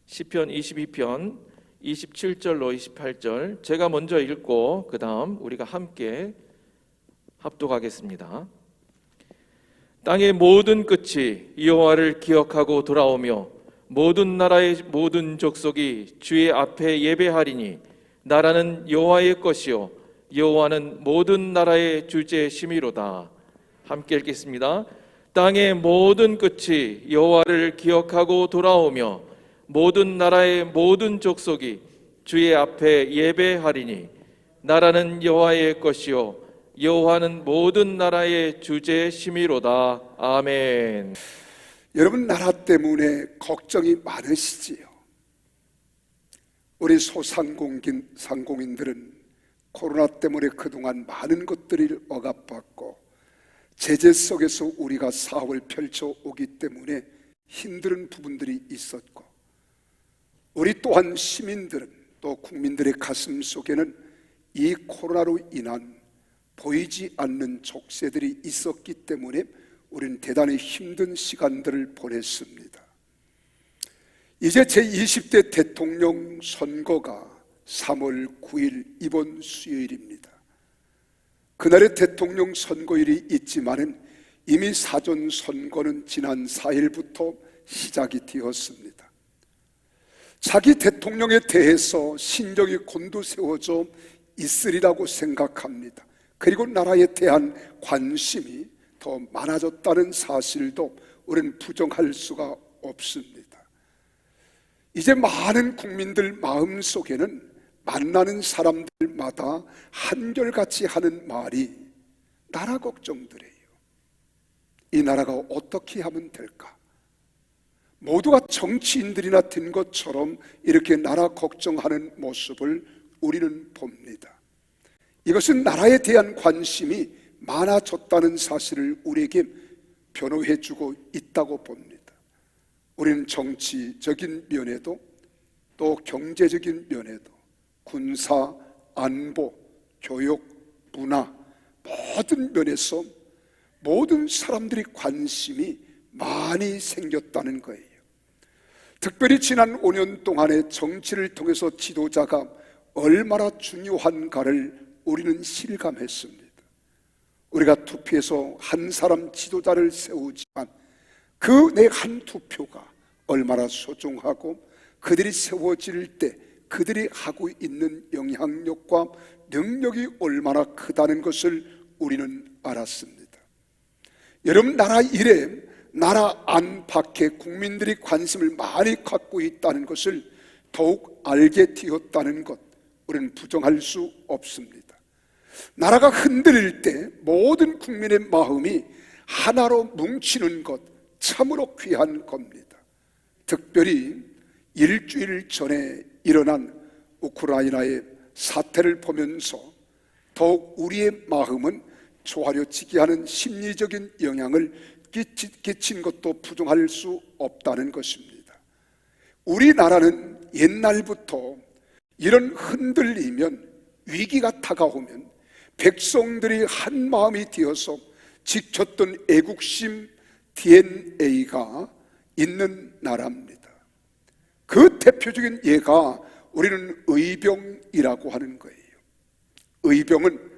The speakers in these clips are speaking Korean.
시편 22편 27절로 28절 제가 먼저 읽고 그 다음 우리가 함께 합독하겠습니다. 땅의 모든 끝이 여호와를 기억하고 돌아오며 모든 나라의 모든 족속이 주의 앞에 예배하리니 나라는 여호와의 것이요 여호와는 모든 나라의 주제심이로다. 함께 읽겠습니다. 땅의 모든 끝이 여호와를 기억하고 돌아오며 모든 나라의 모든 족속이 주의 앞에 예배하리니 나라는 여호와의 것이요 여호와는 모든 나라의 주제심이로다. 아멘. 여러분, 나라 때문에 걱정이 많으시지요? 우리 소상공인들은 코로나 때문에 그동안 많은 것들을 억압받고 제재 속에서 우리가 사업을 펼쳐오기 때문에 힘든 부분들이 있었고, 우리 또한 시민들은 또 국민들의 가슴 속에는 이 코로나로 인한 보이지 않는 족쇄들이 있었기 때문에 우리는 대단히 힘든 시간들을 보냈습니다. 이제 제20대 대통령 선거가 3월 9일 이번 수요일입니다. 그날의 대통령 선거일이 있지만은 이미 사전 선거는 지난 4일부터 시작이 되었습니다. 자기 대통령에 대해서 신정이 곤두세워져 있으리라고 생각합니다. 그리고 나라에 대한 관심이 더 많아졌다는 사실도 우리는 부정할 수가 없습니다. 이제 많은 국민들 마음속에는 만나는 사람들마다 한결같이 하는 말이 나라 걱정들이에요. 이 나라가 어떻게 하면 될까? 모두가 정치인들이나 된 것처럼 이렇게 나라 걱정하는 모습을 우리는 봅니다. 이것은 나라에 대한 관심이 많아졌다는 사실을 우리에게 변호해주고 있다고 봅니다. 우리는 정치적인 면에도 또 경제적인 면에도 군사, 안보, 교육, 문화 모든 면에서 모든 사람들이 관심이 많이 생겼다는 거예요. 특별히 지난 5년 동안의 정치를 통해서 지도자가 얼마나 중요한가를 우리는 실감했습니다. 우리가 투표해서 한 사람 지도자를 세우지만 그 내 한 투표가 얼마나 소중하고 그들이 세워질 때 그들이 하고 있는 영향력과 능력이 얼마나 크다는 것을 우리는 알았습니다. 여러분, 나라 일에 나라 안팎에 국민들이 관심을 많이 갖고 있다는 것을 더욱 알게 되었다는 것, 우리는 부정할 수 없습니다. 나라가 흔들릴 때 모든 국민의 마음이 하나로 뭉치는 것 참으로 귀한 겁니다. 특별히 일주일 전에 일어난 우크라이나의 사태를 보면서 더욱 우리의 마음은 조아려지게 하는 심리적인 영향을 끼친 것도 부정할 수 없다는 것입니다. 우리나라는 옛날부터 이런 흔들리면, 위기가 다가오면 백성들이 한 마음이 되어서 지켰던 애국심 DNA가 있는 나라입니다. 그 대표적인 예가 우리는 의병이라고 하는 거예요. 의병은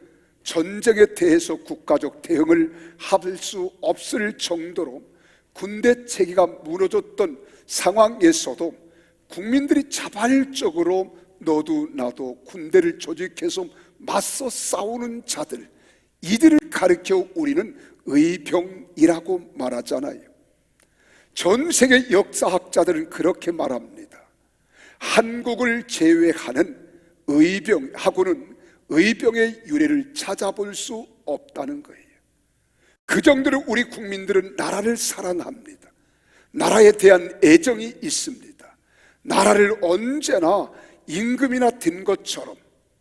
전쟁에 대해서 국가적 대응을 할 수 없을 정도로 군대 체계가 무너졌던 상황에서도 국민들이 자발적으로 너도 나도 군대를 조직해서 맞서 싸우는 자들, 이들을 가리켜 우리는 의병이라고 말하잖아요. 전 세계 역사학자들은 그렇게 말합니다. 한국을 제외하는 의병하고는 의병의 유래를 찾아볼 수 없다는 거예요. 그 정도로 우리 국민들은 나라를 사랑합니다. 나라에 대한 애정이 있습니다. 나라를 언제나 임금이나 된 것처럼,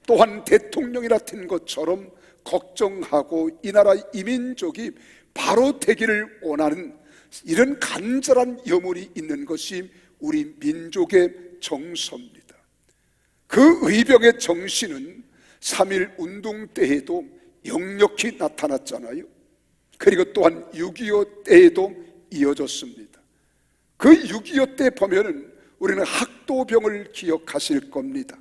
또한 대통령이나 된 것처럼 걱정하고 이 나라 이민족이 바로 되기를 원하는 이런 간절한 염원이 있는 것이 우리 민족의 정서입니다. 그 의병의 정신은 3.1 운동 때에도 역력히 나타났잖아요. 그리고 또한 6.25 때에도 이어졌습니다. 그 6.25 때 보면은 우리는 학도병을 기억하실 겁니다.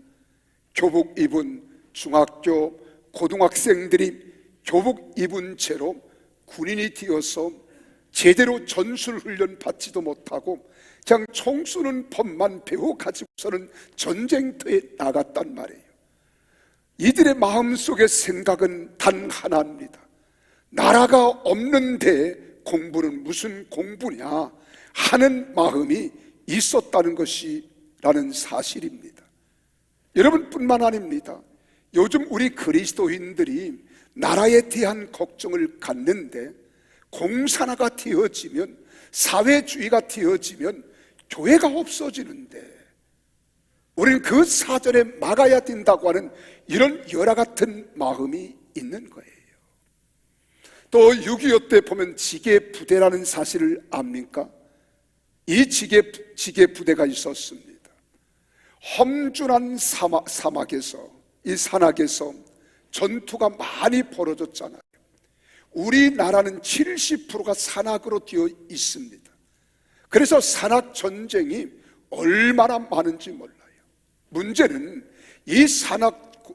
교복 입은 중학교, 고등학생들이 교복 입은 채로 군인이 되어서 제대로 전술훈련 받지도 못하고 그냥 총 쏘는 법만 배워 가지고서는 전쟁터에 나갔단 말이에요. 이들의 마음속의 생각은 단 하나입니다. 나라가 없는데 공부는 무슨 공부냐 하는 마음이 있었다는 것이라는 사실입니다. 여러분뿐만 아닙니다. 요즘 우리 그리스도인들이 나라에 대한 걱정을 갖는데 공산화가 되어지면, 사회주의가 되어지면 교회가 없어지는데 우리는 그 사전에 막아야 된다고 하는 이런 열화 같은 마음이 있는 거예요. 또 6.25 때 보면 지게 부대라는 사실을 압니까? 이 지게 부대가 있었습니다. 험준한 사막에서, 이 산악에서 전투가 많이 벌어졌잖아요. 우리나라는 70%가 산악으로 되어 있습니다. 그래서 산악 전쟁이 얼마나 많은지 몰라요. 문제는 이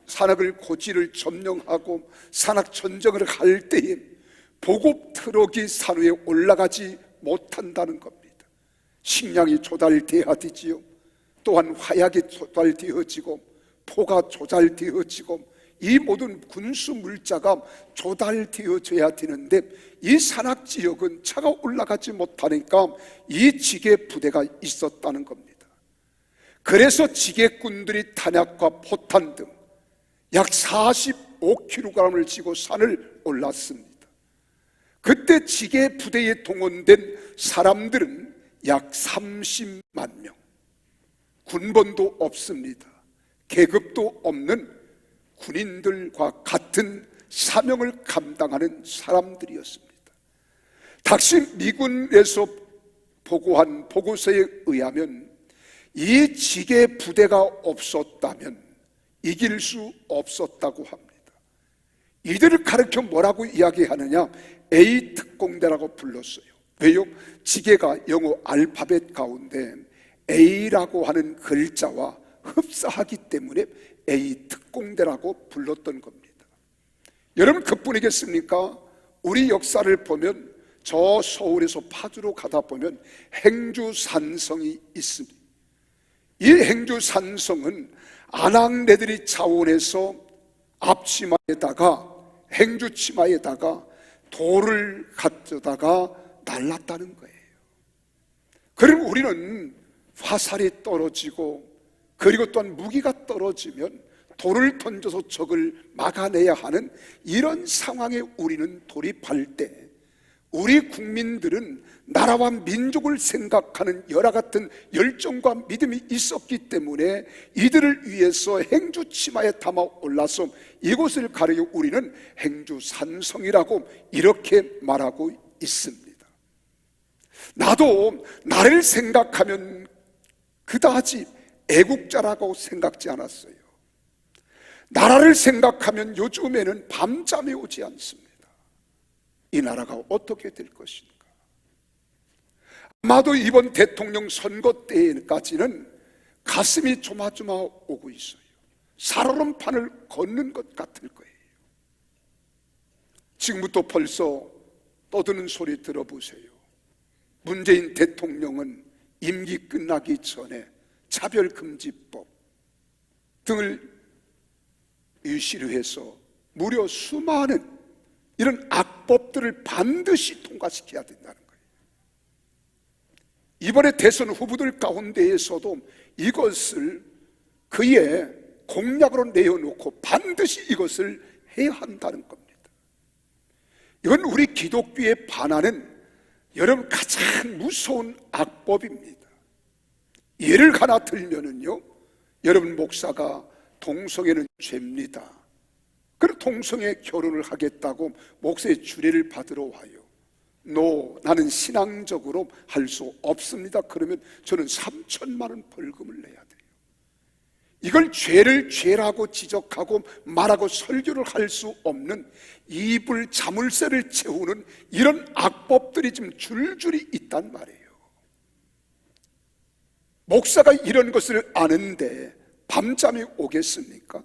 산악을 고지를 점령하고 산악 전쟁을 할 때에 보급 트럭이 산 위에 올라가지 못한다는 겁니다. 식량이 조달돼야 되지요. 또한 화약이 조달되어지고 포가 조달되어지고 이 모든 군수 물자가 조달되어져야 되는데 이 산악 지역은 차가 올라가지 못하니까 이 지게 부대가 있었다는 겁니다. 그래서 지게꾼들이 탄약과 포탄 등 약 45kg을 지고 산을 올랐습니다. 그때 지게 부대에 동원된 사람들은 약 30만 명. 군번도 없습니다. 계급도 없는 군인들과 같은 사명을 감당하는 사람들이었습니다. 당시 미군에서 보고한 보고서에 의하면 이 지게 부대가 없었다면 이길 수 없었다고 합니다. 이들을 가르쳐 뭐라고 이야기하느냐? A 특공대라고 불렀어요. 왜요? 지게가 영어 알파벳 가운데 A라고 하는 글자와 흡사하기 때문에 A 특공대라고 불렀던 겁니다. 여러분, 그뿐이겠습니까? 우리 역사를 보면 저 서울에서 파주로 가다 보면 행주산성이 있습니다. 이 행주산성은 안악내들이 자원해서 앞치마에다가, 행주치마에다가 돌을 가져다가 날랐다는 거예요. 그럼 우리는 화살이 떨어지고 그리고 또한 무기가 떨어지면 돌을 던져서 적을 막아내야 하는 이런 상황에 우리는 돌입할 때 우리 국민들은 나라와 민족을 생각하는 열화 같은 열정과 믿음이 있었기 때문에 이들을 위해서 행주치마에 담아 올라서 이곳을 가리켜 우리는 행주산성이라고 이렇게 말하고 있습니다. 나도 나를 생각하면 그다지 애국자라고 생각지 않았어요. 나라를 생각하면 요즘에는 밤잠이 오지 않습니다. 이 나라가 어떻게 될 것인가? 아마도 이번 대통령 선거 때까지는 가슴이 조마조마 오고 있어요. 살얼음판을 걷는 것 같을 거예요. 지금부터 벌써 떠드는 소리 들어보세요. 문재인 대통령은 임기 끝나기 전에 차별금지법 등을 유시를 해서 무려 수많은 이런 악법들을 반드시 통과시켜야 된다는 거예요. 이번에 대선 후보들 가운데에서도 이것을 그의 공약으로 내어놓고 반드시 이것을 해야 한다는 겁니다. 이건 우리 기독교에 반하는 여러분 가장 무서운 악법입니다. 예를 하나 들면은요, 여러분 목사가 동성애는 죄입니다. 그리고 동성애 결혼을 하겠다고 목사의 주례를 받으러 와요. 나는 신앙적으로 할 수 없습니다. 그러면 저는 3천만 원 벌금을 내야 돼요. 이걸 죄를 죄라고 지적하고 말하고 설교를 할 수 없는 이불 자물쇠를 채우는 이런 악법들이 지금 줄줄이 있단 말이에요. 목사가 이런 것을 아는데 밤잠이 오겠습니까?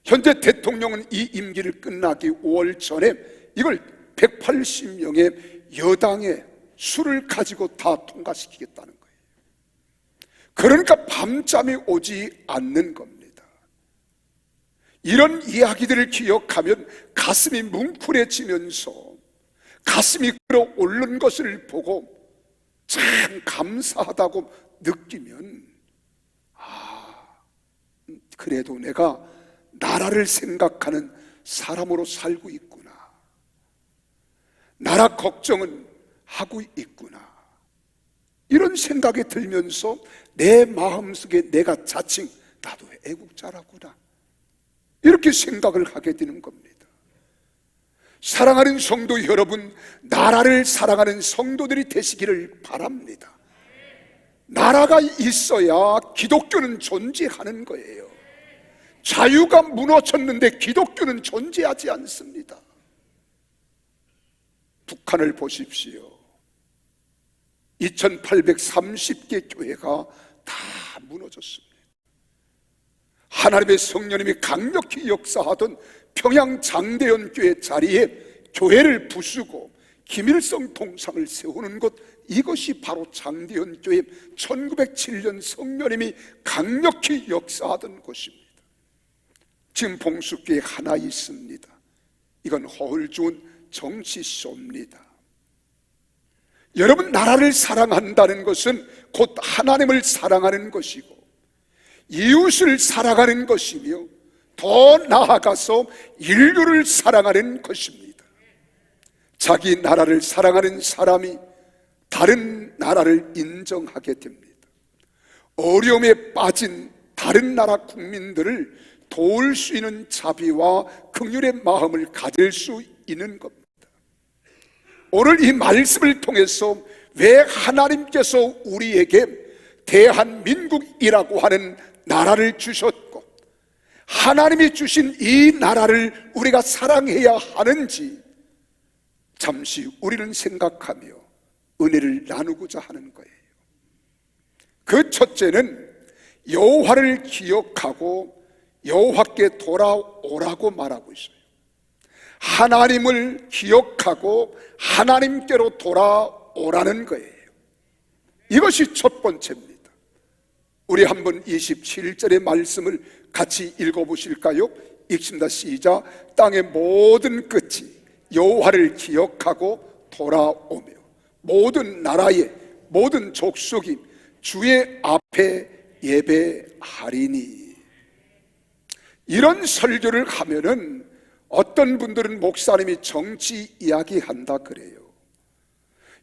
현재 대통령은 이 임기를 끝나기 5월 전에 이걸 180명의 여당의 수를 가지고 다 통과시키겠다는 거예요. 그러니까 밤잠이 오지 않는 겁니다. 이런 이야기들을 기억하면 가슴이 뭉클해지면서 가슴이 끓어오르는 것을 보고 참 감사하다고 느끼면, 그래도 내가 나라를 생각하는 사람으로 살고 있구나, 나라 걱정은 하고 있구나, 이런 생각이 들면서 내 마음속에 내가 자칭 나도 애국자라구나, 이렇게 생각을 하게 되는 겁니다. 사랑하는 성도 여러분, 나라를 사랑하는 성도들이 되시기를 바랍니다. 나라가 있어야 기독교는 존재하는 거예요. 자유가 무너졌는데 기독교는 존재하지 않습니다. 북한을 보십시오. 2830개 교회가 다 무너졌습니다. 하나님의 성령님이 강력히 역사하던 평양 장대현 교회 자리에 교회를 부수고 김일성 동상을 세우는 것, 이것이 바로 장대현 교회 1907년 성령님이 강력히 역사하던 곳입니다. 지금 봉수교회 하나 있습니다. 이건 허울 좋은 정치쇼입니다. 여러분, 나라를 사랑한다는 것은 곧 하나님을 사랑하는 것이고 이웃을 사랑하는 것이며 더 나아가서 인류를 사랑하는 것입니다. 자기 나라를 사랑하는 사람이 다른 나라를 인정하게 됩니다. 어려움에 빠진 다른 나라 국민들을 도울 수 있는 자비와 긍휼의 마음을 가질 수 있는 겁니다. 오늘 이 말씀을 통해서 왜 하나님께서 우리에게 대한민국이라고 하는 나라를 주셨고 하나님이 주신 이 나라를 우리가 사랑해야 하는지 잠시 우리는 생각하며 은혜를 나누고자 하는 거예요. 그 첫째는 여호와를 기억하고 여호와께 돌아오라고 말하고 있어요. 하나님을 기억하고 하나님께로 돌아오라는 거예요. 이것이 첫 번째입니다. 우리 한번 27절의 말씀을 같이 읽어보실까요? 읽습니다. 시작. 땅의 모든 끝이 여호와를 기억하고 돌아오며 모든 나라의 모든 족속이 주의 앞에 예배하리니. 이런 설교를 하면은 어떤 분들은 목사님이 정치 이야기한다 그래요.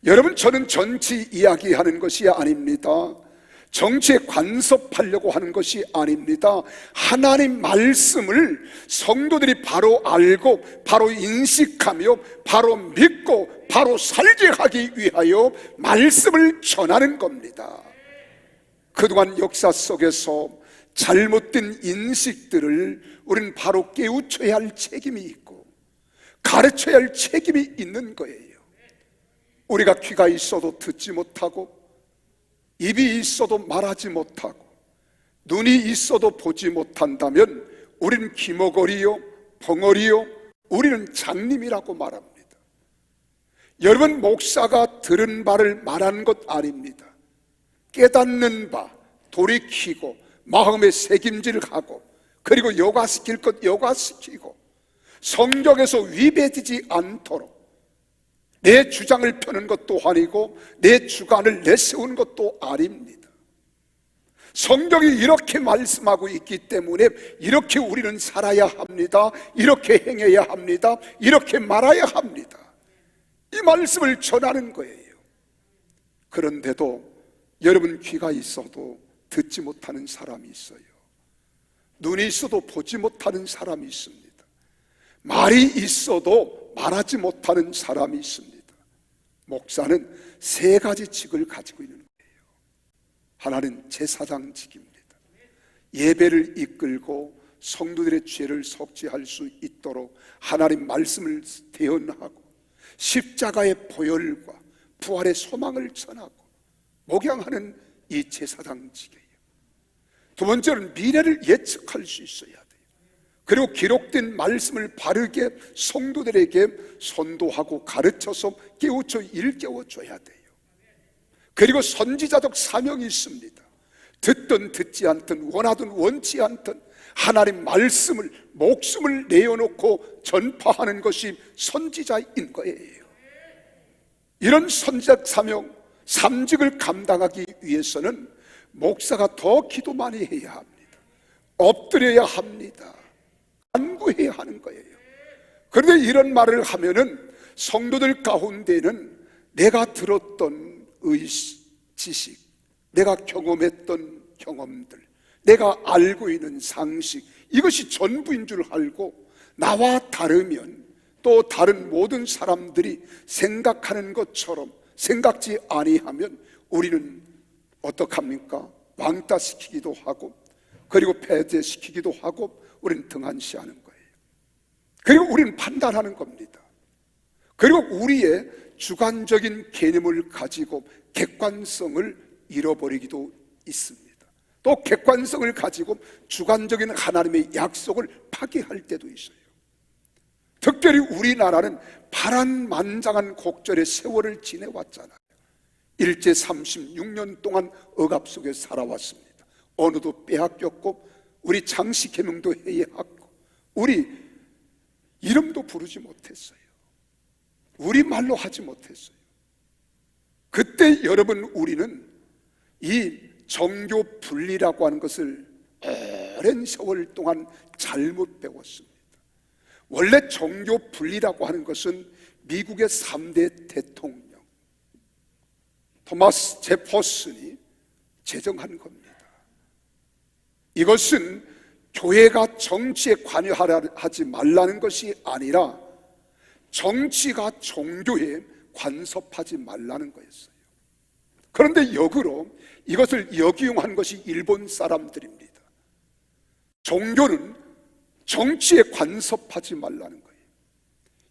여러분, 저는 정치 이야기하는 것이 아닙니다. 정치에 간섭하려고 하는 것이 아닙니다. 하나님 말씀을 성도들이 바로 알고 바로 인식하며 바로 믿고 바로 살게 하기 위하여 말씀을 전하는 겁니다. 그동안 역사 속에서 잘못된 인식들을 우리는 바로 깨우쳐야 할 책임이 있고 가르쳐야 할 책임이 있는 거예요. 우리가 귀가 있어도 듣지 못하고 입이 있어도 말하지 못하고 눈이 있어도 보지 못한다면 우리는 기머거리요 벙어리요 우리는 장님이라고 말합니다. 여러분, 목사가 들은 바를 말하는 것 아닙니다. 깨닫는 바 돌이키고 마음에 새김질을 하고 그리고 여과시킬 것 여과시키고 성경에서 위배되지 않도록 내 주장을 펴는 것도 아니고 내 주관을 내세우는 것도 아닙니다. 성경이 이렇게 말씀하고 있기 때문에 이렇게 우리는 살아야 합니다. 이렇게 행해야 합니다. 이렇게 말아야 합니다. 이 말씀을 전하는 거예요. 그런데도 여러분, 귀가 있어도 듣지 못하는 사람이 있어요. 눈이 있어도 보지 못하는 사람이 있습니다. 말이 있어도 말하지 못하는 사람이 있습니다. 목사는 세 가지 직을 가지고 있는 거예요. 하나는 제사장직입니다. 예배를 이끌고 성도들의 죄를 속죄할 수 있도록 하나님 말씀을 대언하고 십자가의 보혈과 부활의 소망을 전하고 목양하는 이 제사장직이에요. 두 번째는 미래를 예측할 수 있어야 돼요. 그리고 기록된 말씀을 바르게 성도들에게 선도하고 가르쳐서 깨우쳐 일깨워줘야 돼요. 그리고 선지자적 사명이 있습니다. 듣든 듣지 않든 원하든 원치 않든 하나님 말씀을 목숨을 내어놓고 전파하는 것이 선지자인 거예요. 이런 선지자적 사명, 삼직을 감당하기 위해서는 목사가 더 기도 많이 해야 합니다. 엎드려야 합니다. 간구해야 하는 거예요. 그런데 이런 말을 하면은 성도들 가운데는 내가 들었던 지식, 내가 경험했던 경험들, 내가 알고 있는 상식, 이것이 전부인 줄 알고 나와 다르면 또 다른 모든 사람들이 생각하는 것처럼 생각지 아니하면 우리는 어떡합니까? 왕따시키기도 하고 그리고 폐쇄시키기도 하고 우리는 등한시하는 거예요. 그리고 우리는 판단하는 겁니다. 그리고 우리의 주관적인 개념을 가지고 객관성을 잃어버리기도 있습니다. 또 객관성을 가지고 주관적인 하나님의 약속을 파기할 때도 있어요. 특별히 우리나라는 파란만장한 곡절의 세월을 지내왔잖아요. 일제 36년 동안 억압 속에 살아왔습니다. 어느도 빼앗겼고 우리 장씨 개명도 해야했고 우리 이름도 부르지 못했어요. 우리 말로 하지 못했어요. 그때 여러분 우리는 이 정교 분리라고 하는 것을 오랜 세월 동안 잘못 배웠습니다. 원래 정교 분리라고 하는 것은 미국의 3대 대통령 토마스 제퍼슨이 제정한 겁니다. 이것은 교회가 정치에 관여하지 말라는 것이 아니라 정치가 종교에 간섭하지 말라는 거였어요. 그런데 역으로 이것을 역이용한 것이 일본 사람들입니다. 종교는 정치에 간섭하지 말라는 거예요.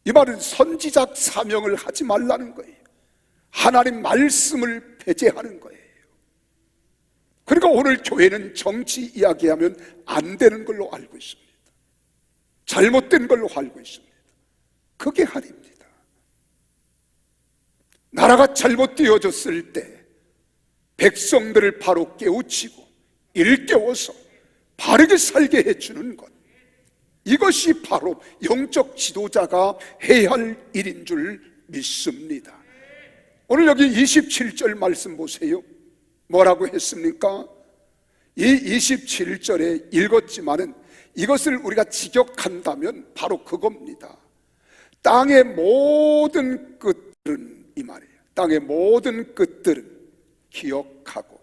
이 말은 선지자적 사명을 하지 말라는 거예요. 하나님 말씀을 배제하는 거예요. 그러니까 오늘 교회는 정치 이야기하면 안 되는 걸로 알고 있습니다. 잘못된 걸로 알고 있습니다. 그게 아닙니다. 나라가 잘못되어졌을 때 백성들을 바로 깨우치고 일깨워서 바르게 살게 해주는 것, 이것이 바로 영적 지도자가 해야 할 일인 줄 믿습니다. 오늘 여기 27절 말씀 보세요. 뭐라고 했습니까? 이 27절에 읽었지만은 이것을 우리가 직역한다면 바로 그겁니다. 땅의 모든 끝들은, 이 말이에요. 땅의 모든 끝들은 기억하고,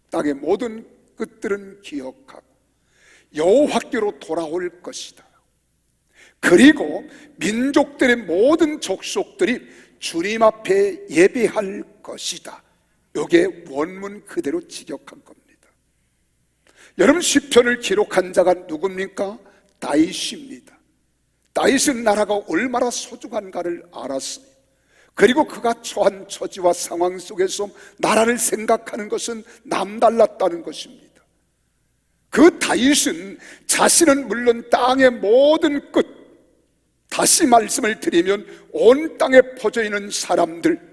땅의 모든 끝들은 기억하고 여호와께로 돌아올 것이다. 그리고 민족들의 모든 족속들이 주님 앞에 예배할 것이다. 이게 원문 그대로 직역한 겁니다. 여러분, 시편을 기록한 자가 누굽니까? 다윗입니다. 다윗은 나라가 얼마나 소중한가를 알았어요. 그리고 그가 처한 처지와 상황 속에서 나라를 생각하는 것은 남달랐다는 것입니다. 그 다윗은 자신은 물론 땅의 모든 끝, 다시 말씀을 드리면 온 땅에 퍼져 있는 사람들,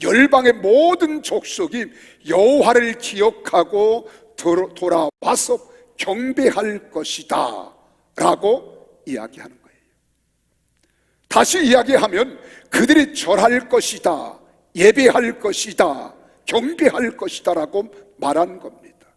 열방의 모든 족속이 여호와를 기억하고 돌아와서 경배할 것이다 라고 이야기하는 거예요. 다시 이야기하면 그들이 절할 것이다, 예배할 것이다, 경배할 것이다 라고 말한 겁니다.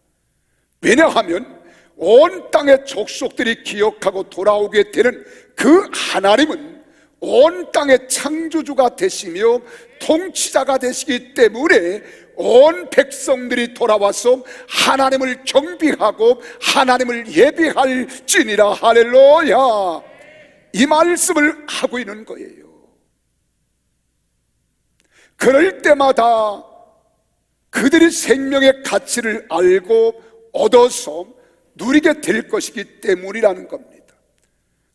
왜냐하면 온 땅의 족속들이 기억하고 돌아오게 되는 그 하나님은 온 땅의 창조주가 되시며 통치자가 되시기 때문에 온 백성들이 돌아와서 하나님을 경배하고 하나님을 예배할지니라. 할렐루야. 이 말씀을 하고 있는 거예요. 그럴 때마다 그들이 생명의 가치를 알고 얻어서 누리게 될 것이기 때문이라는 겁니다.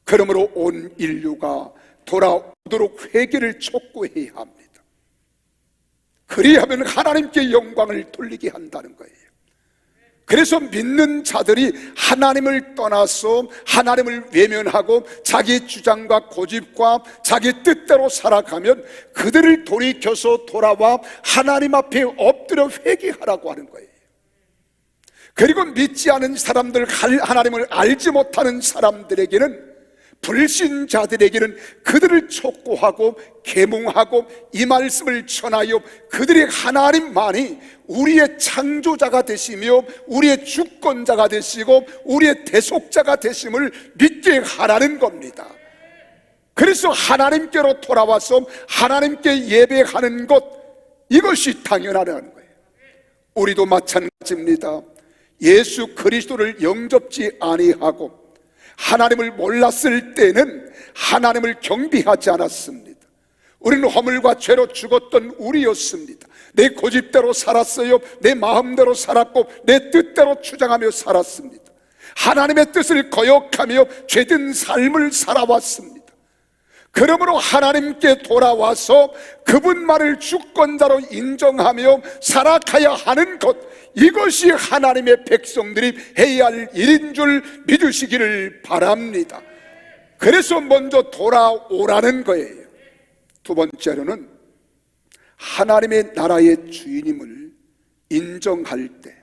그러므로 온 인류가 돌아오도록 회개를 촉구해야 합니다. 그리하면 하나님께 영광을 돌리게 한다는 거예요. 그래서 믿는 자들이 하나님을 떠나서 하나님을 외면하고 자기 주장과 고집과 자기 뜻대로 살아가면 그들을 돌이켜서 돌아와 하나님 앞에 엎드려 회개하라고 하는 거예요. 그리고 믿지 않은 사람들, 하나님을 알지 못하는 사람들에게는, 불신자들에게는 그들을 촉구하고 계몽하고 이 말씀을 전하여 그들이 하나님만이 우리의 창조자가 되시며 우리의 주권자가 되시고 우리의 대속자가 되심을 믿게 하라는 겁니다. 그래서 하나님께로 돌아와서 하나님께 예배하는 것, 이것이 당연하다는 거예요. 우리도 마찬가지입니다. 예수 그리스도를 영접지 아니하고 하나님을 몰랐을 때는 하나님을 경배하지 않았습니다. 우리는 허물과 죄로 죽었던 우리였습니다. 내 고집대로 살았어요. 내 마음대로 살았고 내 뜻대로 주장하며 살았습니다. 하나님의 뜻을 거역하며 죄든 삶을 살아왔습니다. 그러므로 하나님께 돌아와서 그분만을 주권자로 인정하며 살아가야 하는 것, 이것이 하나님의 백성들이 해야 할 일인 줄 믿으시기를 바랍니다. 그래서 먼저 돌아오라는 거예요. 두 번째로는 하나님의 나라의 주인임을 인정할 때,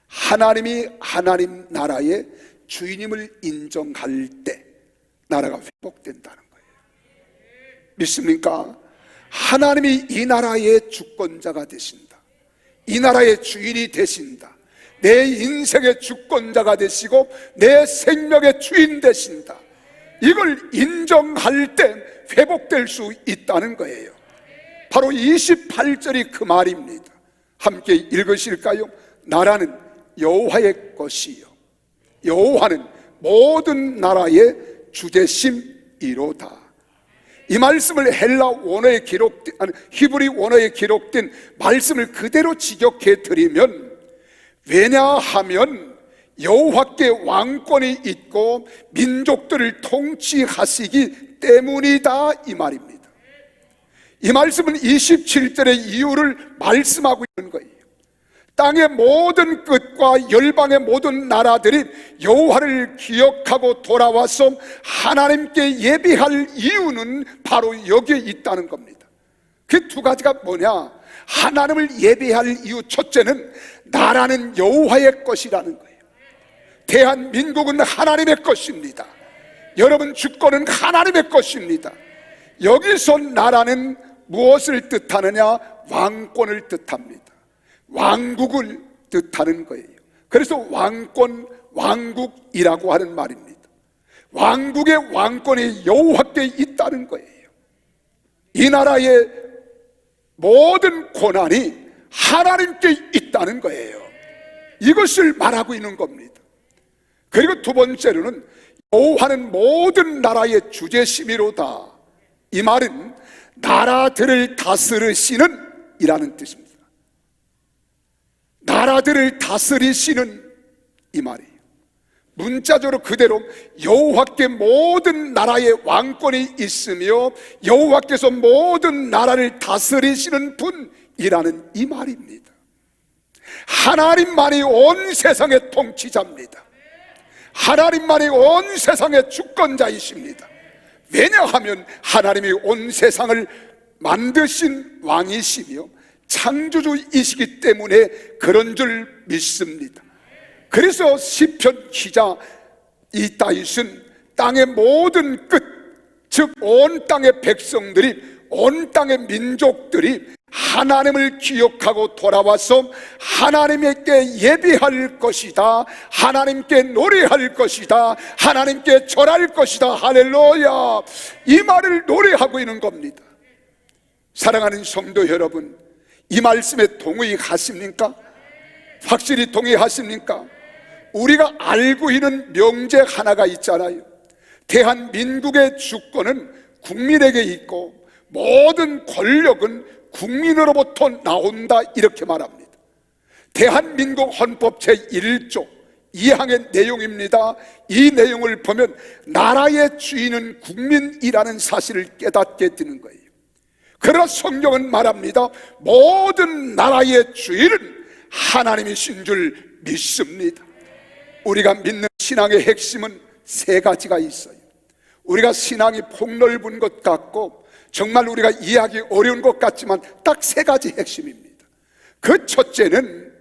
하나님이 하나님 나라의 주인임을 인정할 때 나라가 회복된다는 거예요. 믿습니까? 하나님이 이 나라의 주권자가 되신다. 이 나라의 주인이 되신다. 내 인생의 주권자가 되시고 내 생명의 주인 되신다. 이걸 인정할 때 회복될 수 있다는 거예요. 바로 28절이 그 말입니다. 함께 읽으실까요? 나라는 여호와의 것이요 여호와는 모든 나라의 주제심이로다. 이 말씀을 헬라 원어에 기록된, 히브리 원어에 기록된 말씀을 그대로 직역해 드리면, 왜냐하면 여호와께 왕권이 있고 민족들을 통치하시기 때문이다, 이 말입니다. 이 말씀은 27절의 이유를 말씀하고 있는 거예요. 땅의 모든 끝과 열방의 모든 나라들이 여호와를 기억하고 돌아와서 하나님께 예배할 이유는 바로 여기에 있다는 겁니다. 그 두 가지가 뭐냐? 하나님을 예배할 이유, 첫째는 나라는 여호와의 것이라는 거예요. 대한민국은 하나님의 것입니다. 여러분 주권은 하나님의 것입니다. 여기서 나라는 무엇을 뜻하느냐? 왕권을 뜻합니다. 왕국을 뜻하는 거예요. 그래서 왕권, 왕국이라고 하는 말입니다. 왕국의 왕권이 여호와께 있다는 거예요. 이 나라의 모든 권한이 하나님께 있다는 거예요. 이것을 말하고 있는 겁니다. 그리고 두 번째로는 여호와는 모든 나라의 주제심이로다. 이 말은 나라들을 다스리시는 이라는 뜻입니다. 나라들을 다스리시는 이 말이에요. 문자적으로 그대로 여호와께 모든 나라의 왕권이 있으며 여호와께서 모든 나라를 다스리시는 분이라는 이 말입니다. 하나님만이 온 세상의 통치자입니다. 하나님만이 온 세상의 주권자이십니다. 왜냐하면 하나님이 온 세상을 만드신 왕이시며 창조주이시기 때문에 그런 줄 믿습니다. 그래서 시편 기자 이 다윗은 땅의 모든 끝, 즉 온 땅의 백성들이, 온 땅의 민족들이 하나님을 기억하고 돌아와서 하나님께 예배할 것이다, 하나님께 노래할 것이다, 하나님께 절할 것이다. 할렐루야. 이 말을 노래하고 있는 겁니다. 사랑하는 성도 여러분, 이 말씀에 동의하십니까? 확실히 동의하십니까? 우리가 알고 있는 명제 하나가 있잖아요. 대한민국의 주권은 국민에게 있고 모든 권력은 국민으로부터 나온다, 이렇게 말합니다. 대한민국 헌법 제1조 2항의 내용입니다. 이 내용을 보면 나라의 주인은 국민이라는 사실을 깨닫게 되는 거예요. 그러나 성경은 말합니다. 모든 나라의 주인은 하나님이신 줄 믿습니다. 우리가 믿는 신앙의 핵심은 세 가지가 있어요. 우리가 신앙이 폭넓은 것 같고 정말 우리가 이해하기 어려운 것 같지만 딱 세 가지 핵심입니다. 그 첫째는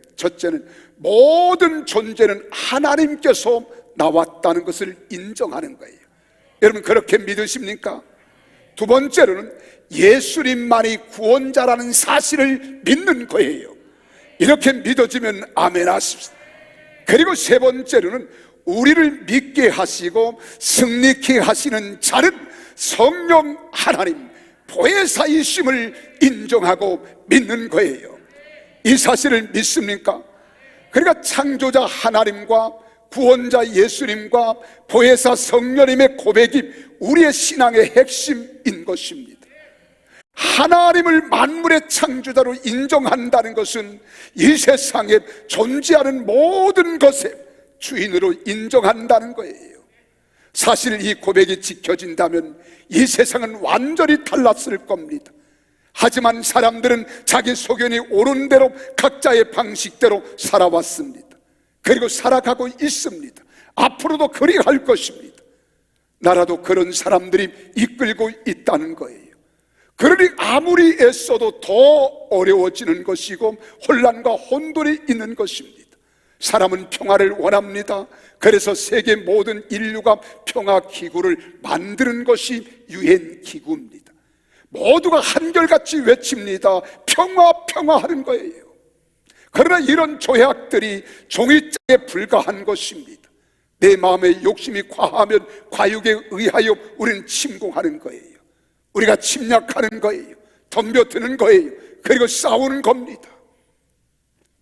모든 존재는 하나님께서 나왔다는 것을 인정하는 거예요. 여러분 그렇게 믿으십니까? 두 번째로는 예수님만이 구원자라는 사실을 믿는 거예요. 이렇게 믿어지면 아멘 하십시오. 그리고 세 번째로는 우리를 믿게 하시고 승리케 하시는 자는 성령 하나님 보혜사이심을 인정하고 믿는 거예요. 이 사실을 믿습니까? 그러니까 창조자 하나님과 구원자 예수님과 보혜사 성령님의 고백이 우리의 신앙의 핵심인 것입니다. 하나님을 만물의 창조자로 인정한다는 것은 이 세상에 존재하는 모든 것의 주인으로 인정한다는 거예요. 사실 이 고백이 지켜진다면 이 세상은 완전히 달랐을 겁니다. 하지만 사람들은 자기 소견이 옳은 대로 각자의 방식대로 살아왔습니다. 그리고 살아가고 있습니다. 앞으로도 그리할 것입니다. 나라도 그런 사람들이 이끌고 있다는 거예요. 그러니 아무리 애써도 더 어려워지는 것이고 혼란과 혼돈이 있는 것입니다. 사람은 평화를 원합니다. 그래서 세계 모든 인류가 평화기구를 만드는 것이 유엔기구입니다. 모두가 한결같이 외칩니다. 평화, 평화하는 거예요. 그러나 이런 조약들이 종이장에 불과한 것입니다. 내 마음의 욕심이 과하면 과욕에 의하여 우리는 침공하는 거예요. 우리가 침략하는 거예요. 덤벼드는 거예요. 그리고 싸우는 겁니다.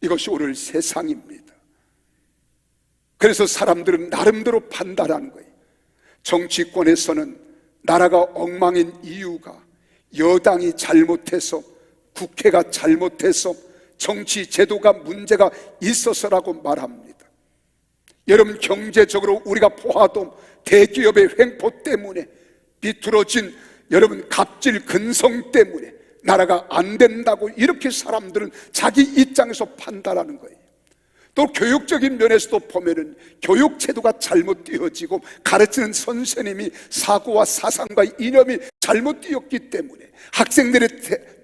이것이 오늘 세상입니다. 그래서 사람들은 나름대로 판단하는 거예요. 정치권에서는 나라가 엉망인 이유가 여당이 잘못해서, 국회가 잘못해서, 정치 제도가 문제가 있어서라고 말합니다. 여러분 경제적으로 우리가 보아도 대기업의 횡포 때문에, 비뚤어진 여러분 갑질 근성 때문에 나라가 안 된다고 이렇게 사람들은 자기 입장에서 판단하는 거예요. 또 교육적인 면에서도 보면은 교육 제도가 잘못되어지고 가르치는 선생님이 사고와 사상과 이념이 잘못되었기 때문에, 학생들의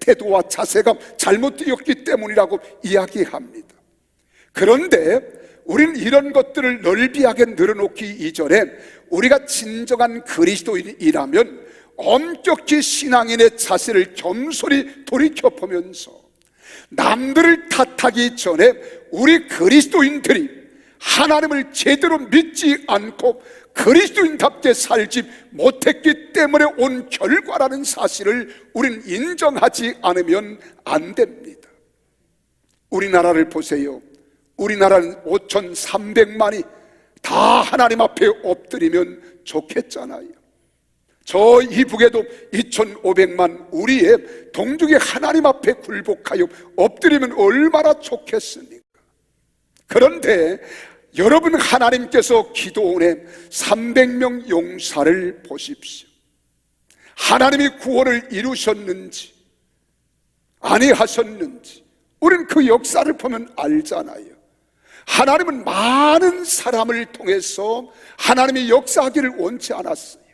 태도와 자세가 잘못되었기 때문이라고 이야기합니다. 그런데 우리는 이런 것들을 넓이하게 늘어놓기 이전에 우리가 진정한 그리스도인이라면 엄격히 신앙인의 자세를 겸손히 돌이켜보면서 남들을 탓하기 전에 우리 그리스도인들이 하나님을 제대로 믿지 않고 그리스도인답게 살지 못했기 때문에 온 결과라는 사실을 우리는 인정하지 않으면 안 됩니다. 우리나라를 보세요. 우리나라는 5,300만이 다 하나님 앞에 엎드리면 좋겠잖아요. 저 이북에도 2,500만 우리의 동족이 하나님 앞에 굴복하여 엎드리면 얼마나 좋겠습니까? 그런데 여러분, 하나님께서 기도원의 300명 용사를 보십시오. 하나님이 구원을 이루셨는지 아니하셨는지 우리는 그 역사를 보면 알잖아요. 하나님은 많은 사람을 통해서 하나님이 역사하기를 원치 않았어요.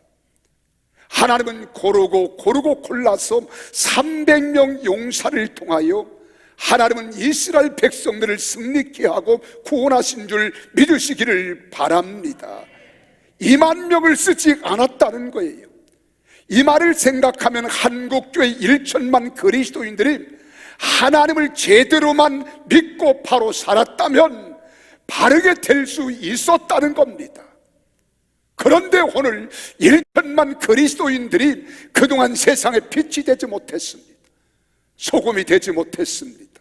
하나님은 고르고 골라서 300명 용사를 통하여 하나님은 이스라엘 백성들을 승리케 하고 구원하신 줄 믿으시기를 바랍니다. 2만 명을 쓰지 않았다는 거예요. 이 말을 생각하면 한국교회 1천만 그리스도인들이 하나님을 제대로만 믿고 바로 살았다면 바르게 될 수 있었다는 겁니다. 그런데 오늘 1천만 그리스도인들이 그동안 세상에 빛이 되지 못했습니다. 소금이 되지 못했습니다.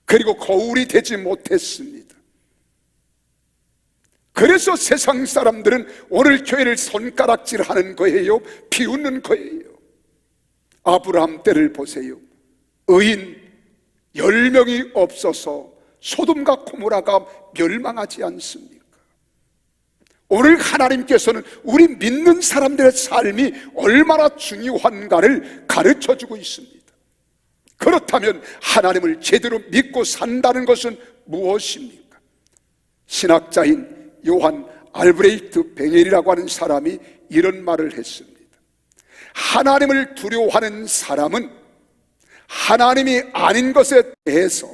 그리고 거울이 되지 못했습니다. 그래서 세상 사람들은 오늘 교회를 손가락질하는 거예요. 비웃는 거예요. 아브라함 때를 보세요. 의인 10명이 없어서 소돔과 고모라가 멸망하지 않습니까? 오늘 하나님께서는 우리 믿는 사람들의 삶이 얼마나 중요한가를 가르쳐주고 있습니다. 그렇다면 하나님을 제대로 믿고 산다는 것은 무엇입니까? 신학자인 요한 알브레히트 뱅헬이라고 하는 사람이 이런 말을 했습니다. 하나님을 두려워하는 사람은 하나님이 아닌 것에 대해서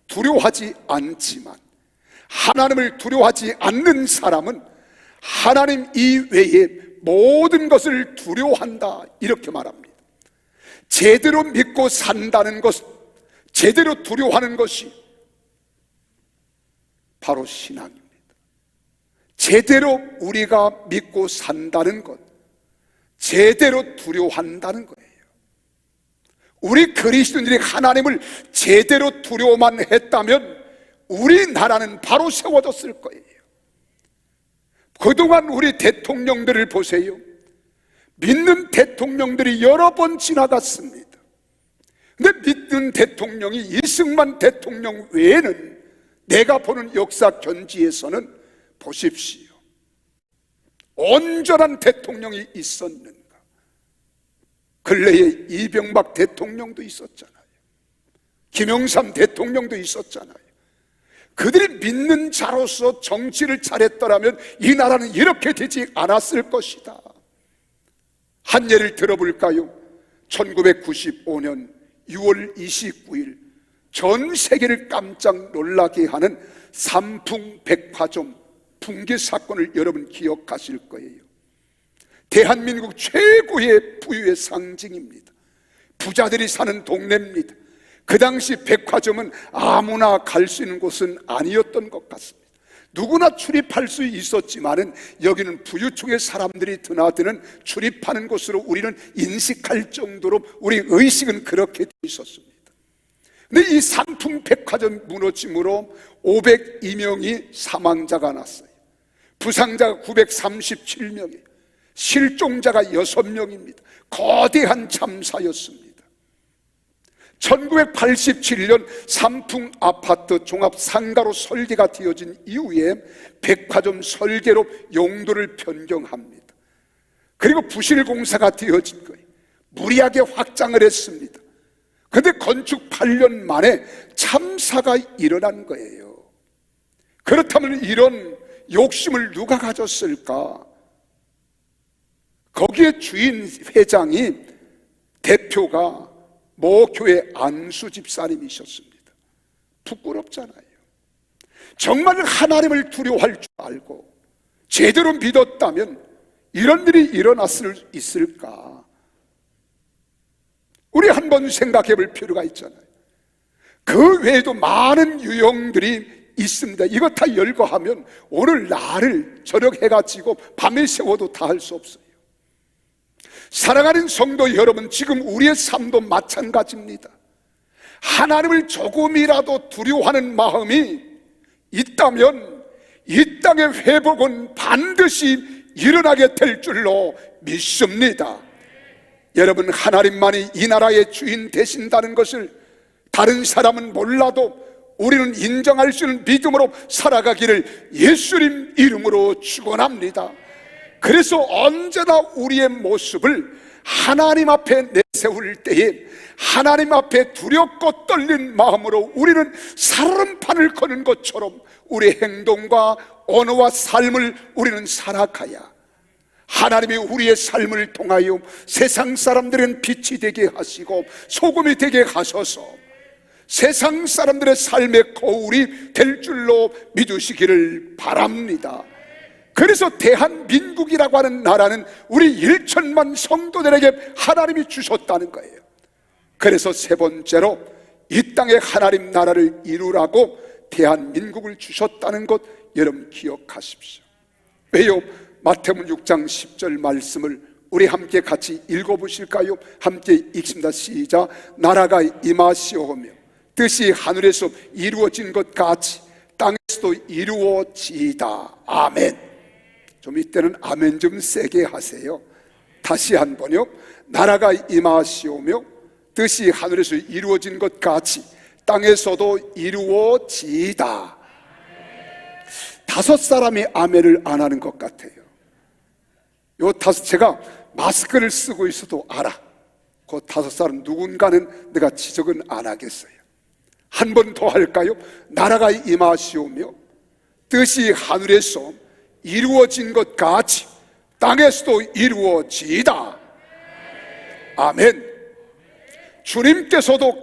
두려워하지 않지만, 하나님을 두려워하지 않는 사람은 하나님 이외의 모든 것을 두려워한다, 이렇게 말합니다. 제대로 믿고 산다는 것, 제대로 두려워하는 것이 바로 신앙입니다. 제대로 우리가 믿고 산다는 것, 제대로 두려워한다는 거예요. 우리 그리스도인들이 하나님을 제대로 두려워만 했다면 우리나라는 바로 세워졌을 거예요. 그동안 우리 대통령들을 보세요. 믿는 대통령들이 여러 번 지나갔습니다. 근데 믿는 대통령이 이승만 대통령 외에는 내가 보는 역사 견지에서는 보십시오. 온전한 대통령이 있었는가? 근래에 이병박 대통령도 있었잖아요. 김영삼 대통령도 있었잖아요. 그들이 믿는 자로서 정치를 잘했더라면 이 나라는 이렇게 되지 않았을 것이다. 한 예를 들어볼까요? 1995년 6월 29일 전 세계를 깜짝 놀라게 하는 삼풍백화점 붕괴 사건을 여러분 기억하실 거예요. 대한민국 최고의 부유의 상징입니다. 부자들이 사는 동네입니다. 그 당시 백화점은 아무나 갈 수 있는 곳은 아니었던 것 같습니다. 누구나 출입할 수 있었지만은 여기는 부유층의 사람들이 드나드는 출입하는 곳으로 우리는 인식할 정도로 우리 의식은 그렇게 돼 있었습니다. 근데 이 삼풍백화점 무너짐으로 502명이 사망자가 났어요. 부상자가 937명이에요. 실종자가 6명입니다. 거대한 참사였습니다. 1987년 삼풍 아파트 종합 상가로 설계가 되어진 이후에 백화점 설계로 용도를 변경합니다. 그리고 부실공사가 되어진 거예요. 무리하게 확장을 했습니다. 그런데 건축 8년 만에 참사가 일어난 거예요. 그렇다면 이런 욕심을 누가 가졌을까? 거기에 주인 회장이, 대표가 모 교회 안수 집사님이셨습니다. 부끄럽잖아요. 정말 하나님을 두려워할 줄 알고 제대로 믿었다면 이런 일이 일어났을 수 있을까? 우리 한번 생각해 볼 필요가 있잖아요. 그 외에도 많은 유형들이 있습니다. 이거 다 열거하면 오늘 날을 저녁해가지고 밤에 세워도 다 할 수 없어요. 사랑하는 성도 여러분, 지금 우리의 삶도 마찬가지입니다. 하나님을 조금이라도 두려워하는 마음이 있다면 이 땅의 회복은 반드시 일어나게 될 줄로 믿습니다. 여러분, 하나님만이 이 나라의 주인 되신다는 것을 다른 사람은 몰라도 우리는 인정할 수 있는 믿음으로 살아가기를 예수님 이름으로 축원합니다. 그래서 언제나 우리의 모습을 하나님 앞에 내세울 때에 하나님 앞에 두렵고 떨린 마음으로 우리는 살얼음판을 거는 것처럼 우리 행동과 언어와 삶을 우리는 살아가야 하나님이 우리의 삶을 통하여 세상 사람들은 빛이 되게 하시고 소금이 되게 하셔서 세상 사람들의 삶의 거울이 될 줄로 믿으시기를 바랍니다. 그래서 대한민국이라고 하는 나라는 우리 1천만 성도들에게 하나님이 주셨다는 거예요. 그래서 세 번째로 이 땅에 하나님 나라를 이루라고 대한민국을 주셨다는 것 여러분 기억하십시오. 왜요? 마태복음 6장 10절 말씀을 우리 함께 같이 읽어보실까요? 함께 읽습니다. 시작. 나라가 임하시오며 뜻이 하늘에서 이루어진 것 같이 땅에서도 이루어지이다. 아멘. 좀 이때는 아멘 좀 세게 하세요. 다시 한 번요. 나라가 임하시오며 뜻이 하늘에서 이루어진 것 같이 땅에서도 이루어지이다. 5사람이 아멘을 안 하는 것 같아요. 제가 마스크를 쓰고 있어도 알아. 그 5사람 누군가는 내가 지적은 안 하겠어요. 한 번 더 할까요? 나라가 임하시오며 뜻이 하늘에서 이루어진 것 같이 땅에서도 이루어지이다. 아멘. 주님께서도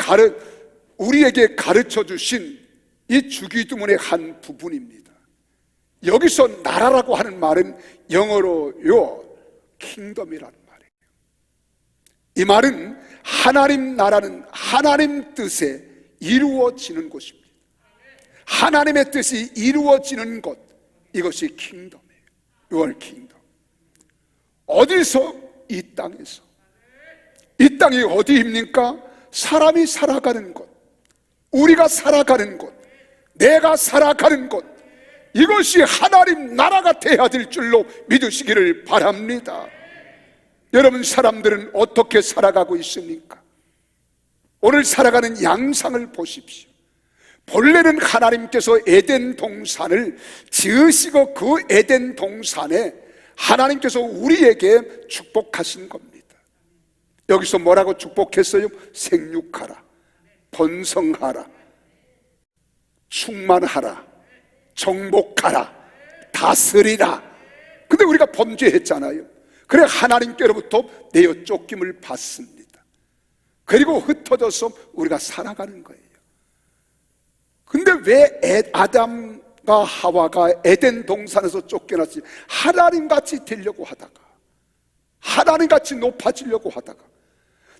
우리에게 가르쳐 주신 이 주기도문의 한 부분입니다. 여기서 나라라고 하는 말은 영어로요 킹덤이라는 말이에요. 이 말은 하나님 나라는 하나님 뜻에 이루어지는 곳입니다. 하나님의 뜻이 이루어지는 곳, 이것이 킹덤이에요. Your kingdom. 어디서? 이 땅에서. 이 땅이 어디입니까? 사람이 살아가는 곳, 우리가 살아가는 곳, 내가 살아가는 곳, 이것이 하나님 나라가 돼야 될 줄로 믿으시기를 바랍니다. 여러분, 사람들은 어떻게 살아가고 있습니까? 오늘 살아가는 양상을 보십시오. 본래는 하나님께서 에덴 동산을 지으시고 그 에덴 동산에 하나님께서 우리에게 축복하신 겁니다. 여기서 뭐라고 축복했어요? 생육하라, 번성하라, 충만하라, 정복하라, 다스리라. 근데 우리가 범죄했잖아요. 그래 하나님께로부터 내어 쫓김을 받습니다. 그리고 흩어져서 우리가 살아가는 거예요. 근데 왜 아담과 하와가 에덴 동산에서 쫓겨났지? 하나님같이 되려고 하다가, 하나님같이 높아지려고 하다가,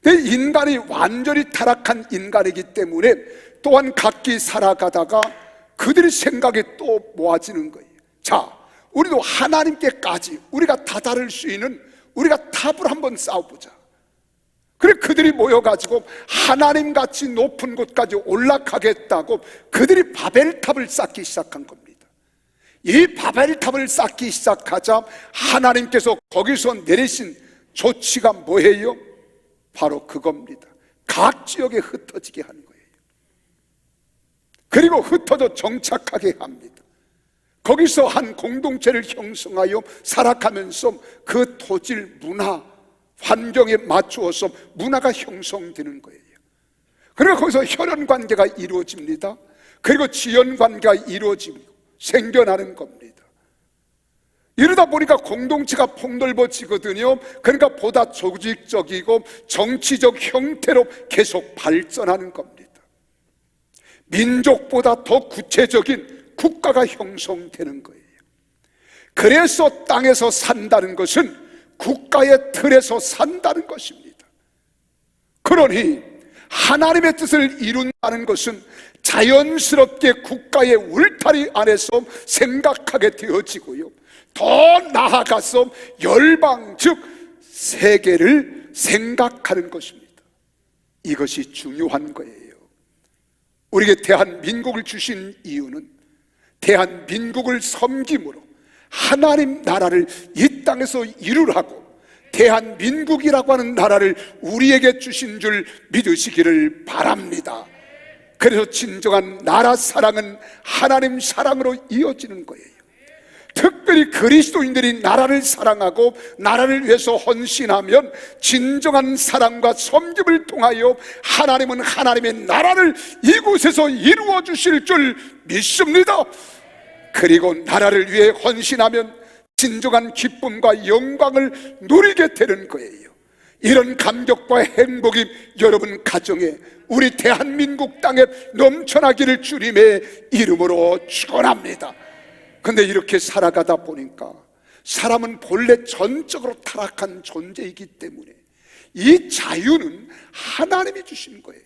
근데 인간이 완전히 타락한 인간이기 때문에 또한 각기 살아가다가 그들의 생각이 또 모아지는 거예요. 자, 우리도 하나님께까지 우리가 다다를 수 있는 우리가 탑을 한번 쌓아보자. 그래 그들이 모여가지고 하나님같이 높은 곳까지 올라가겠다고 그들이 바벨탑을 쌓기 시작한 겁니다. 이 바벨탑을 쌓기 시작하자 하나님께서 거기서 내리신 조치가 뭐예요? 바로 그겁니다. 각 지역에 흩어지게 하는 거예요. 그리고 흩어져 정착하게 합니다. 거기서 한 공동체를 형성하여 살아가면서 그 토질 문화, 환경에 맞추어서 문화가 형성되는 거예요. 그리고 거기서 혈연관계가 이루어집니다. 그리고 지연관계가 이루어지고 생겨나는 겁니다. 이러다 보니까 공동체가 폭넓어지거든요. 그러니까 보다 조직적이고 정치적 형태로 계속 발전하는 겁니다. 민족보다 더 구체적인 국가가 형성되는 거예요. 그래서 땅에서 산다는 것은 국가의 틀에서 산다는 것입니다. 그러니 하나님의 뜻을 이룬다는 것은 자연스럽게 국가의 울타리 안에서 생각하게 되어지고요, 더 나아가서 열방 즉 세계를 생각하는 것입니다. 이것이 중요한 거예요. 우리에게 대한민국을 주신 이유는 대한민국을 섬김으로 하나님 나라를 이 땅에서 이루라고 대한민국이라고 하는 나라를 우리에게 주신 줄 믿으시기를 바랍니다. 그래서 진정한 나라 사랑은 하나님 사랑으로 이어지는 거예요. 특별히 그리스도인들이 나라를 사랑하고 나라를 위해서 헌신하면 진정한 사랑과 섬김을 통하여 하나님은 하나님의 나라를 이곳에서 이루어 주실 줄 믿습니다. 그리고 나라를 위해 헌신하면 진정한 기쁨과 영광을 누리게 되는 거예요. 이런 감격과 행복이 여러분 가정에, 우리 대한민국 땅에 넘쳐나기를 주님의 이름으로 축원합니다. 근데 이렇게 살아가다 보니까 사람은 본래 전적으로 타락한 존재이기 때문에 이 자유는 하나님이 주신 거예요.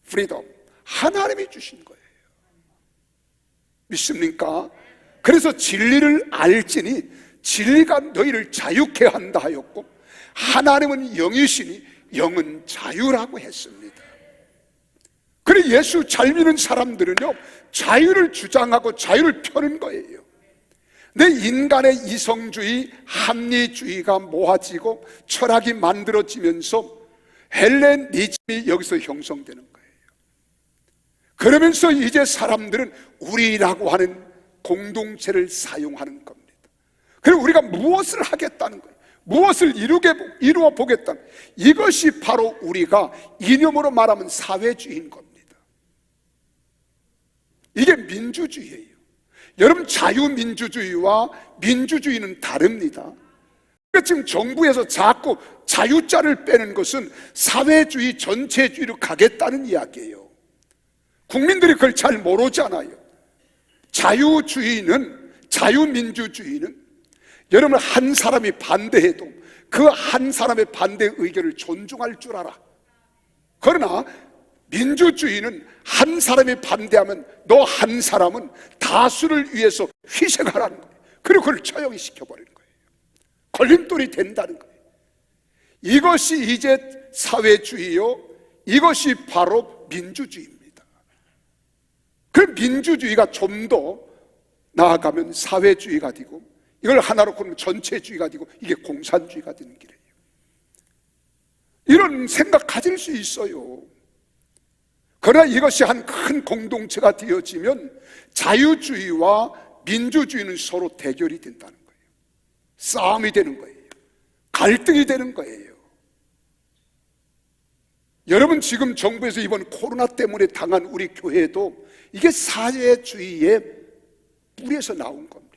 프리덤, 하나님이 주신 거예요. 믿습니까? 그래서 진리를 알지니 진리가 너희를 자유케 한다 하였고, 하나님은 영이시니 영은 자유라고 했습니다. 그래 예수 잘 믿는 사람들은요 자유를 주장하고 자유를 펴는 거예요. 근데 인간의 이성주의, 합리주의가 모아지고 철학이 만들어지면서 헬레니즘이 여기서 형성되는 거예요. 그러면서 이제 사람들은 우리라고 하는 공동체를 사용하는 겁니다. 그리고 우리가 무엇을 하겠다는 거예요. 무엇을 이루어 보겠다는, 이것이 바로 우리가 이념으로 말하면 사회주의인 겁니다. 이게 민주주의예요. 여러분, 자유민주주의와 민주주의는 다릅니다. 그러니까 지금 정부에서 자꾸 자유자를 빼는 것은 사회주의 전체주의로 가겠다는 이야기예요. 국민들이 그걸 잘 모르잖아요. 자유민주주의는 여러분, 한 사람이 반대해도 그 한 사람의 반대 의견을 존중할 줄 알아. 그러나 민주주의는 한 사람이 반대하면 너 한 사람은 다수를 위해서 희생하라는 거예요. 그리고 그걸 처형이 시켜버리는 거예요. 걸림돌이 된다는 거예요. 이것이 이제 사회주의요, 이것이 바로 민주주의입니다. 그 민주주의가 좀 더 나아가면 사회주의가 되고, 이걸 하나로 그러면 전체주의가 되고, 이게 공산주의가 되는 길이에요. 이런 생각 가질 수 있어요. 그러나 이것이 한 큰 공동체가 되어지면 자유주의와 민주주의는 서로 대결이 된다는 거예요. 싸움이 되는 거예요. 갈등이 되는 거예요. 여러분, 지금 정부에서 이번 코로나 때문에 당한 우리 교회도 이게 사회주의의 뿌리에서 나온 겁니다.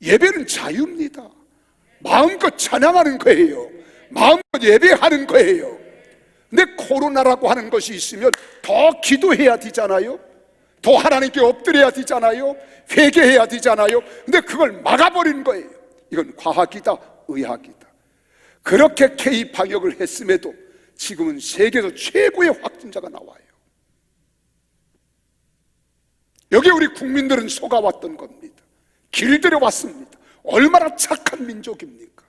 예배는 자유입니다. 마음껏 찬양하는 거예요. 마음껏 예배하는 거예요. 근데 코로나라고 하는 것이 있으면 더 기도해야 되잖아요. 더 하나님께 엎드려야 되잖아요. 회개해야 되잖아요. 근데 그걸 막아버리는 거예요. 이건 과학이다, 의학이다. 그렇게 K-방역을 했음에도 지금은 세계에서 최고의 확진자가 나와요. 여기 우리 국민들은 속아왔던 겁니다. 길들여 왔습니다. 얼마나 착한 민족입니까?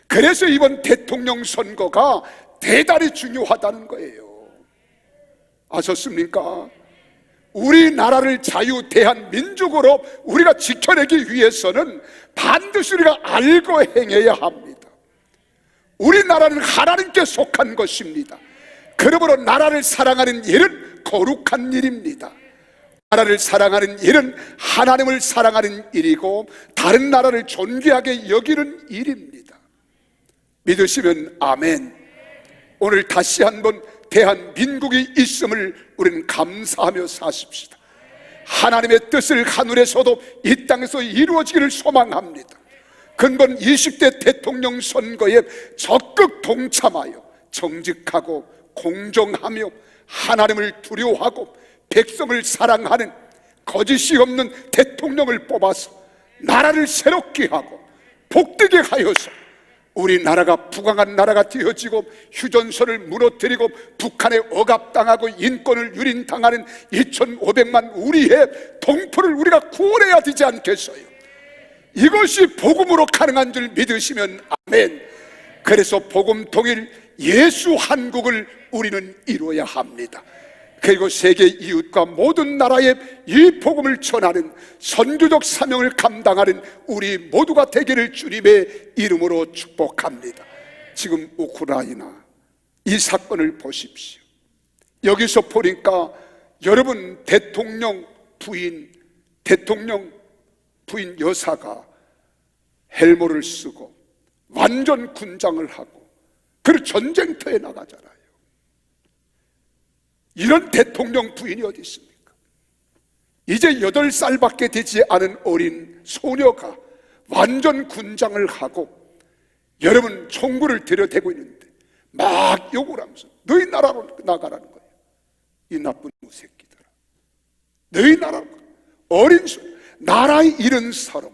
그래서 이번 대통령 선거가 대단히 중요하다는 거예요. 아셨습니까? 우리나라를 자유 대한민국으로 우리가 지켜내기 위해서는 반드시 우리가 알고 행해야 합니다. 우리나라는 하나님께 속한 것입니다. 그러므로 나라를 사랑하는 일은 거룩한 일입니다. 나라를 사랑하는 일은 하나님을 사랑하는 일이고, 다른 나라를 존귀하게 여기는 일입니다. 믿으시면 아멘. 오늘 다시 한번 대한민국이 있음을 우리는 감사하며 사십시다. 하나님의 뜻을 하늘에서도 이 땅에서 이루어지기를 소망합니다. 근본 20대 대통령 선거에 적극 동참하여 정직하고 공정하며 하나님을 두려워하고 백성을 사랑하는 거짓이 없는 대통령을 뽑아서 나라를 새롭게 하고 복되게 하여서 우리나라가 부강한 나라가 되어지고, 휴전선을 무너뜨리고 북한에 억압당하고 인권을 유린당하는 2,500만 우리의 동포를 우리가 구원해야 되지 않겠어요? 이것이 복음으로 가능한 줄 믿으시면 아멘. 그래서 복음 통일 예수 한국을 우리는 이루어야 합니다. 그리고 세계 이웃과 모든 나라에 이 복음을 전하는 선교적 사명을 감당하는 우리 모두가 되기를 주님의 이름으로 축복합니다. 지금 우크라이나 이 사건을 보십시오. 여기서 보니까 여러분, 대통령 부인 여사가 헬멧을 쓰고 완전 군장을 하고 그리고 전쟁터에 나가잖아요. 이런 대통령 부인이 어디 있습니까? 이제 8살밖에 되지 않은 어린 소녀가 완전 군장을 하고 여러분 총구를 들여대고 있는데 막 욕을 하면서 너희 나라로 나가라는 거예요. 이 나쁜 새끼들아, 너희 나라로. 어린 나라 잃은 사람,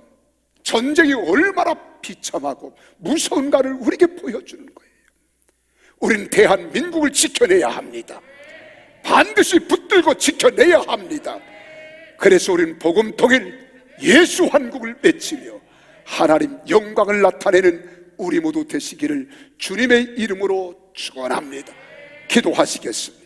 전쟁이 얼마나 비참하고 무서운가를 우리에게 보여주는 거예요. 우리는 대한민국을 지켜내야 합니다. 반드시 붙들고 지켜내야 합니다. 그래서 우리는 복음 통일 예수 한국을 외치며 하나님 영광을 나타내는 우리 모두 되시기를 주님의 이름으로 축원합니다. 기도하시겠습니다.